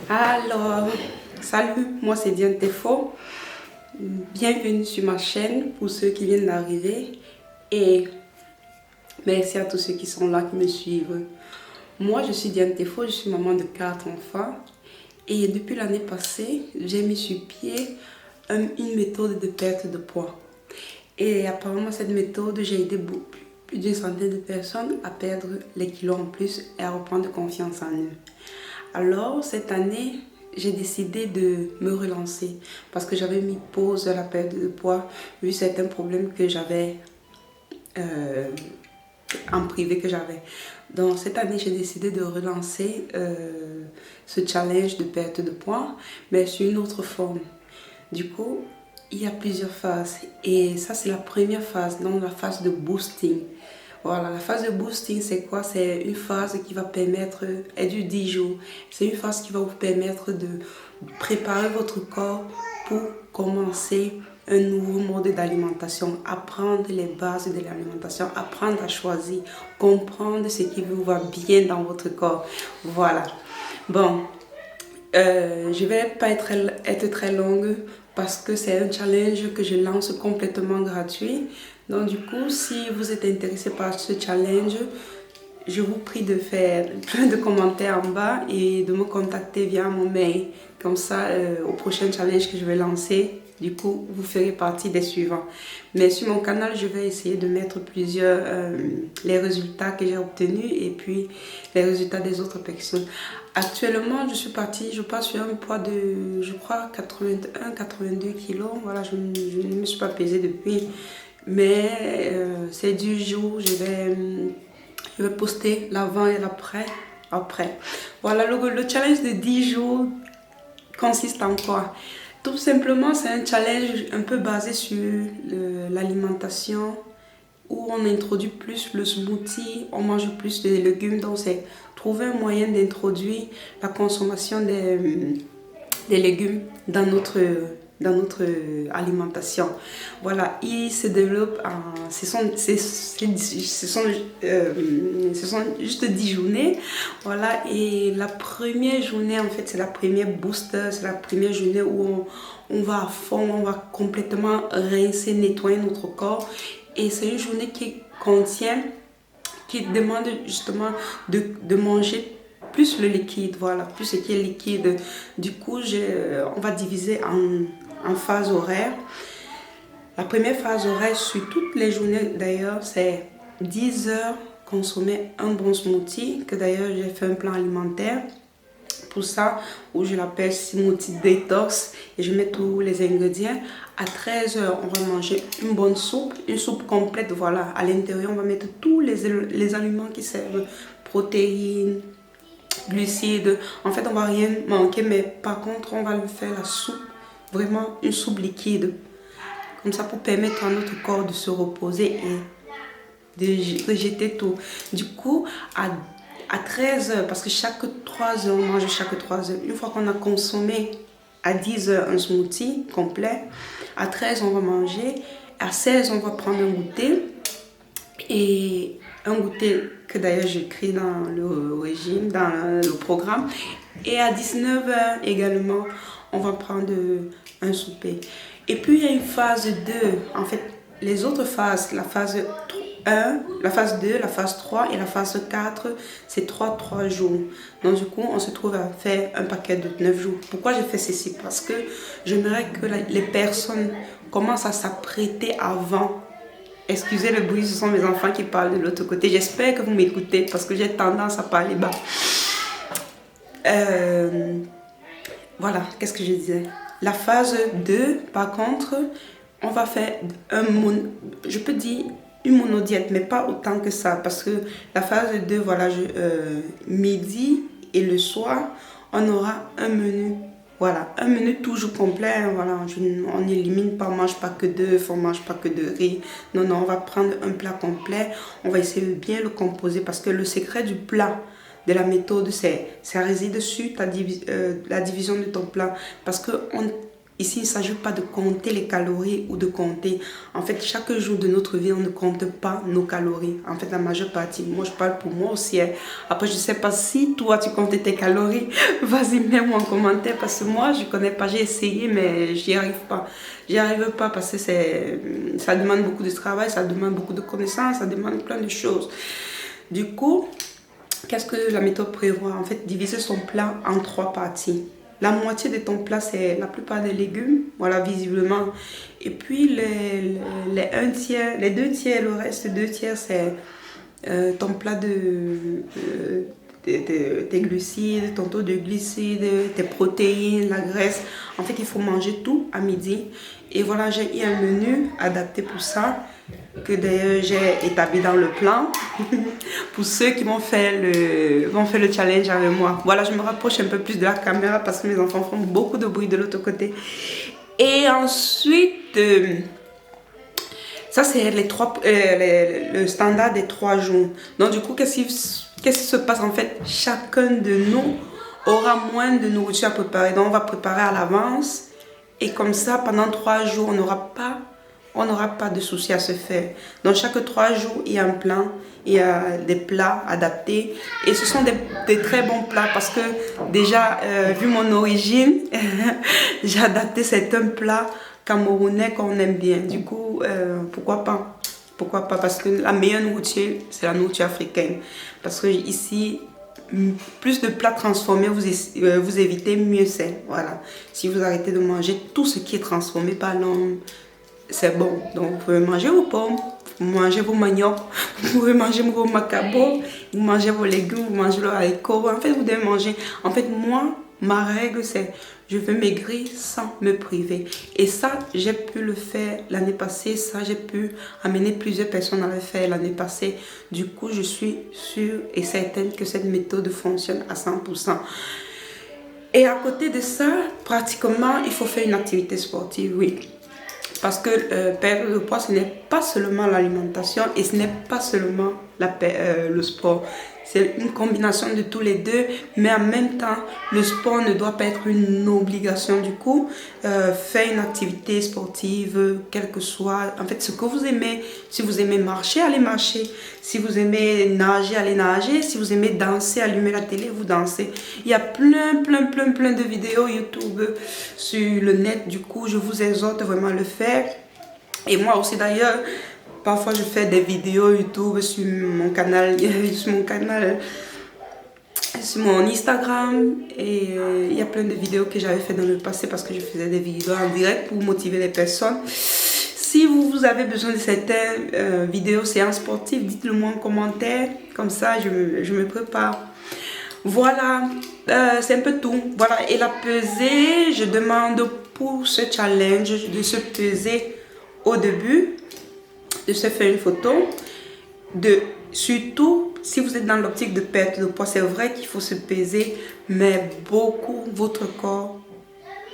Alors, salut, moi c'est Diane Tefo. Bienvenue sur ma chaîne pour ceux qui viennent d'arriver et merci à tous ceux qui sont là, qui me suivent. Moi je suis Diane Tefo, je suis maman de 4 enfants et depuis l'année passée, j'ai mis sur pied une méthode de perte de poids. Et apparemment cette méthode, j'ai aidé plus d'une centaine de personnes à perdre les kilos en plus et à reprendre confiance en eux. Alors cette année, j'ai décidé de me relancer parce que j'avais mis pause à la perte de poids vu certains problèmes que j'avais en privé que j'avais. Donc cette année, j'ai décidé de relancer ce challenge de perte de poids, mais sous une autre forme. Du coup, il y a plusieurs phases et ça c'est la première phase, donc la phase de boosting. Voilà, la phase de boosting, c'est quoi? C'est une phase qui va permettre, elle dure 10 jours. C'est une phase qui va vous permettre de préparer votre corps pour commencer un nouveau mode d'alimentation, apprendre les bases de l'alimentation, apprendre à choisir, comprendre ce qui vous va bien dans votre corps. Voilà. Bon, je vais pas être très longue parce que c'est un challenge que je lance complètement gratuit. Donc du coup, si vous êtes intéressé par ce challenge, je vous prie de faire plein de commentaires en bas et de me contacter via mon mail. Comme ça, au prochain challenge que je vais lancer, du coup, vous ferez partie des suivants. Mais sur mon canal, je vais essayer de mettre les résultats que j'ai obtenus et puis les résultats des autres personnes. Actuellement, je pars sur un poids de, je crois, 81-82 kilos. Voilà, je ne me suis pas pesée depuis. Mais ces 10 jours, je vais poster l'avant et l'après. Voilà, le challenge de 10 jours consiste en quoi? Tout simplement, c'est un challenge un peu basé sur l'alimentation où on introduit plus le smoothie, on mange plus de légumes. Donc, c'est trouver un moyen d'introduire la consommation des légumes dans notre alimentation. Voilà, il se développe en... Ce sont juste 10 journées. Voilà, et la première journée, en fait, c'est la première booster, c'est la première journée où on va à fond, on va complètement rincer, nettoyer notre corps. Et c'est une journée qui demande justement de manger plus le liquide, voilà, plus ce qui est liquide. Du coup, on va diviser en phases horaires. La première phase horaire sur toutes les journées d'ailleurs, c'est 10 heures consommer un bon smoothie, que d'ailleurs j'ai fait un plan alimentaire pour ça, où je l'appelle smoothie détox et je mets tous les ingrédients. À 13 heures, on va manger une bonne soupe, une soupe complète, voilà. À l'intérieur, on va mettre tous les aliments qui servent, protéines, glucides. En fait, on va rien manquer, mais par contre, on va le faire la soupe, vraiment une soupe liquide. Comme ça, pour permettre à notre corps de se reposer et de rejeter tout. Du coup, à 13 heures, parce que chaque 3 heures, on mange chaque 3 heures. Une fois qu'on a consommé à 10 heures un smoothie complet, à 13 on va manger, à 16 on va prendre un goûter, et un goûter que d'ailleurs j'écris dans le régime, dans le programme, et à 19 heures également, on va prendre un souper. Et puis il y a une phase 2, en fait les autres phases, la phase 1, la phase 2, la phase 3 et la phase 4, c'est 3 jours. Donc du coup, on se trouve à faire un paquet de 9 jours. Pourquoi j'ai fait ceci? Parce que j'aimerais que les personnes commencent à s'apprêter avant. Excusez le bruit, ce sont mes enfants qui parlent de l'autre côté. J'espère que vous m'écoutez parce que j'ai tendance à parler bas. Voilà, qu'est-ce que je disais? La phase 2, par contre, on va faire je peux dire une monodiète, mais pas autant que ça, parce que la phase 2, voilà, midi et le soir, on aura un menu. Voilà, un menu toujours complet, hein, voilà, on n'élimine pas, on ne mange pas que d'œufs, on ne mange pas que de riz. Non, non, on va prendre un plat complet, on va essayer de bien le composer, parce que le secret du plat, de la méthode, ça réside sur la division de ton plat. Parce que Ici, il ne s'agit pas de compter les calories ou de compter. En fait, chaque jour de notre vie, on ne compte pas nos calories. En fait, la majeure partie. Moi, je parle pour moi aussi. Hein. Après, je ne sais pas si toi, tu comptes tes calories. Vas-y, mets-moi en commentaire parce que moi, je ne connais pas. J'ai essayé, mais j'y arrive pas. J'y arrive pas parce que ça demande beaucoup de travail, ça demande beaucoup de connaissances, ça demande plein de choses. Du coup, qu'est-ce que la méthode prévoit? En fait, diviser son plat en 3 parties. La moitié de ton plat, c'est la plupart des légumes, voilà, visiblement. Et puis, un tiers, les 2 tiers, le reste, 2 tiers, c'est ton plat tes glucides, ton taux de glucides, tes protéines, la graisse. En fait, il faut manger tout à midi. Et voilà, j'ai eu un menu adapté pour ça, que d'ailleurs j'ai établi dans le plan pour ceux qui vont faire le challenge avec moi. Voilà, je me rapproche un peu plus de la caméra parce que mes enfants font beaucoup de bruit de l'autre côté. Et ensuite, ça c'est le standard des 3 jours. Donc du coup, qu'est-ce qui se passe en fait? Chacun de nous aura moins de nourriture à préparer. Donc on va préparer à l'avance. Et comme ça, pendant 3 jours, on n'aura pas de soucis à se faire. Donc chaque 3 jours, il y a un plan, il y a des plats adaptés. Et ce sont des très bons plats parce que déjà, vu mon origine, j'ai adapté certains plats camerounais qu'on aime bien. Du coup, pourquoi pas? Pourquoi pas? Parce que la meilleure nourriture, c'est la nourriture africaine. Parce que ici, plus de plats transformés vous évitez, mieux c'est. Voilà. Si vous arrêtez de manger tout ce qui est transformé par l'homme, c'est bon. Donc vous pouvez manger vos pommes, vous mangez vos maniocs, vous pouvez manger vos macabos, vous mangez vos légumes, vous mangez le haricot. En fait, vous devez manger. En fait, moi, ma règle, c'est je veux maigrir sans me priver. Et ça, j'ai pu le faire l'année passée. Ça, j'ai pu amener plusieurs personnes à le faire l'année passée. Du coup, je suis sûre et certaine que cette méthode fonctionne à 100%. Et à côté de ça, pratiquement, il faut faire une activité sportive, oui. Parce que perdre le poids, ce n'est pas seulement l'alimentation et ce n'est pas seulement le sport. C'est une combinaison de tous les deux, mais en même temps, le sport ne doit pas être une obligation. Du coup, faire une activité sportive, quel que soit, en fait, ce que vous aimez. Si vous aimez marcher, allez marcher. Si vous aimez nager, allez nager. Si vous aimez danser, allumez la télé, vous dansez. Il y a plein de vidéos YouTube sur le net. Du coup, je vous exhorte vraiment à le faire. Et moi aussi d'ailleurs, parfois je fais des vidéos YouTube sur mon canal, sur mon Instagram. Et il y a plein de vidéos que j'avais fait dans le passé parce que je faisais des vidéos en direct pour motiver les personnes. Si vous avez besoin de certaines vidéos séances sportives, dites-le moi en commentaire. Comme ça, je me prépare. Voilà, c'est un peu tout. Voilà, et la pesée, je demande pour ce challenge de se peser au début, de se faire une photo, surtout si vous êtes dans l'optique de perte de poids, c'est vrai qu'il faut se peser, mais beaucoup, votre corps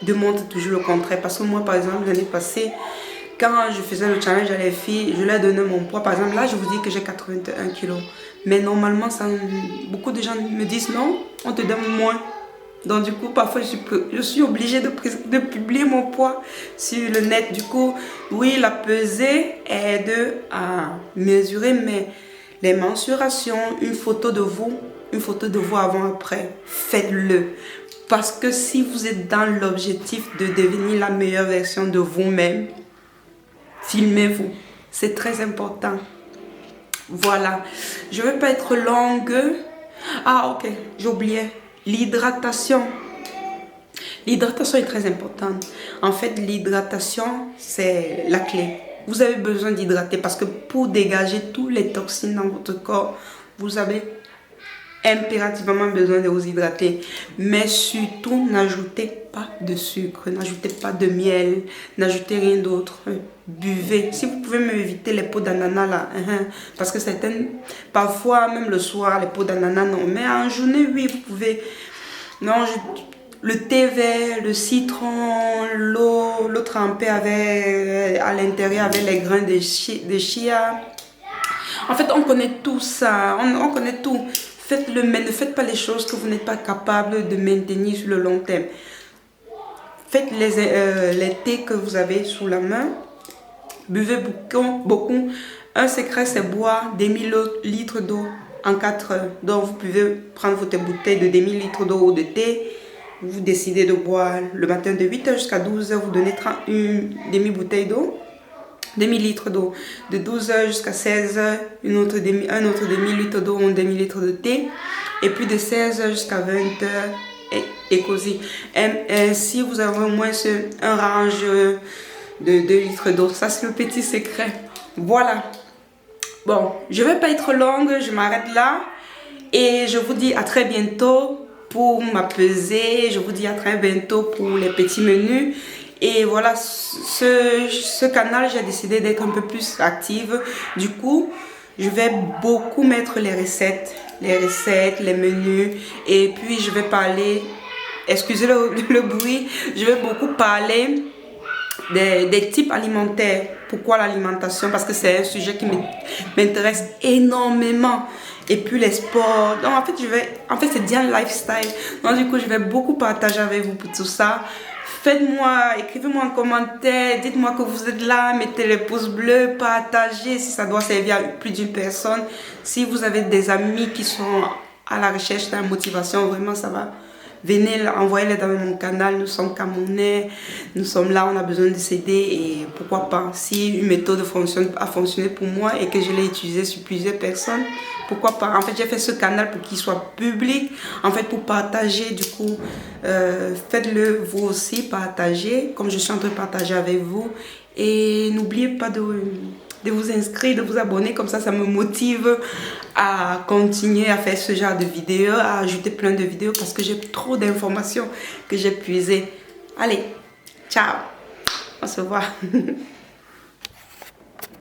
demande toujours le contraire. Parce que moi, par exemple, l'année passée, quand je faisais le challenge à les filles, je leur donnais mon poids. Par exemple, là, je vous dis que j'ai 81 kilos. Mais normalement, beaucoup de gens me disent non, on te donne moins. Donc du coup, parfois, je suis obligée de publier mon poids sur le net. Du coup, oui, la pesée aide à mesurer, mais les mensurations, une photo de vous avant-après, faites-le. Parce que si vous êtes dans l'objectif de devenir la meilleure version de vous-même, filmez-vous. C'est très important. Voilà. Je ne veux pas être longue. Ah, ok, j'oubliais. L'hydratation. L'hydratation est très importante. En fait, l'hydratation, c'est la clé. Vous avez besoin d'hydrater parce que pour dégager toutes les toxines dans votre corps, vous avez impérativement besoin de vous hydrater. Mais surtout, n'ajoutez pas de sucre, n'ajoutez pas de miel, n'ajoutez rien d'autre. Buvez. Si vous pouvez m'éviter les peaux d'ananas là, parce que certaines, parfois même le soir, les peaux d'ananas non, mais en journée, oui, vous pouvez. Non, le thé vert, le citron, l'eau trempée à l'intérieur avec les grains de chia. En fait, on connaît tout ça, on connaît tout. Faites-le, mais ne faites pas les choses que vous n'êtes pas capable de maintenir sur le long terme. faites les thés que vous avez sous la main. Buvez beaucoup. Un secret, c'est boire des 1000 litres d'eau en 4 heures. Donc, vous pouvez prendre votre bouteille de 1000 litres d'eau ou de thé. Vous décidez de boire le matin de 8h jusqu'à 12h. Vous donnez une demi-bouteille d'eau. 2000 litres d'eau. De 12h jusqu'à 16h, un autre demi litre d'eau ou un demi litre de thé. Et puis de 16h jusqu'à 20h, et cosy. Et si vous avez au moins un range de 2 litres d'eau, ça c'est le petit secret. Voilà. Bon, je ne vais pas être longue, je m'arrête là. Et je vous dis à très bientôt pour ma pesée. Je vous dis à très bientôt pour les petits menus. Et voilà, ce canal, j'ai décidé d'être un peu plus active. Du coup, je vais beaucoup mettre les recettes, les menus. Et puis, je vais parler, excusez le bruit, je vais beaucoup parler des types alimentaires. Pourquoi l'alimentation? Parce que c'est un sujet qui m'intéresse énormément. Et puis les sports. Donc en fait c'est bien le lifestyle. Donc du coup, je vais beaucoup partager avec vous pour tout ça. Faites-moi, écrivez-moi en commentaire, dites-moi que vous êtes là, mettez les pouces bleus, partagez si ça doit servir à plus d'une personne. Si vous avez des amis qui sont à la recherche de la motivation, vraiment ça va. Venez, envoyez-les dans mon canal, nous sommes Camerounais, nous sommes là, on a besoin de s'aider et pourquoi pas. Si une méthode a fonctionné pour moi et que je l'ai utilisée sur plusieurs personnes, pourquoi pas. En fait, j'ai fait ce canal pour qu'il soit public, en fait pour partager du coup. Faites-le vous aussi, partagez, comme je suis en train de partager avec vous. Et n'oubliez pas de vous inscrire, de vous abonner, comme ça me motive à continuer à faire ce genre de vidéos, à ajouter plein de vidéos parce que j'ai trop d'informations que j'ai puisées. Allez, ciao, on se voit.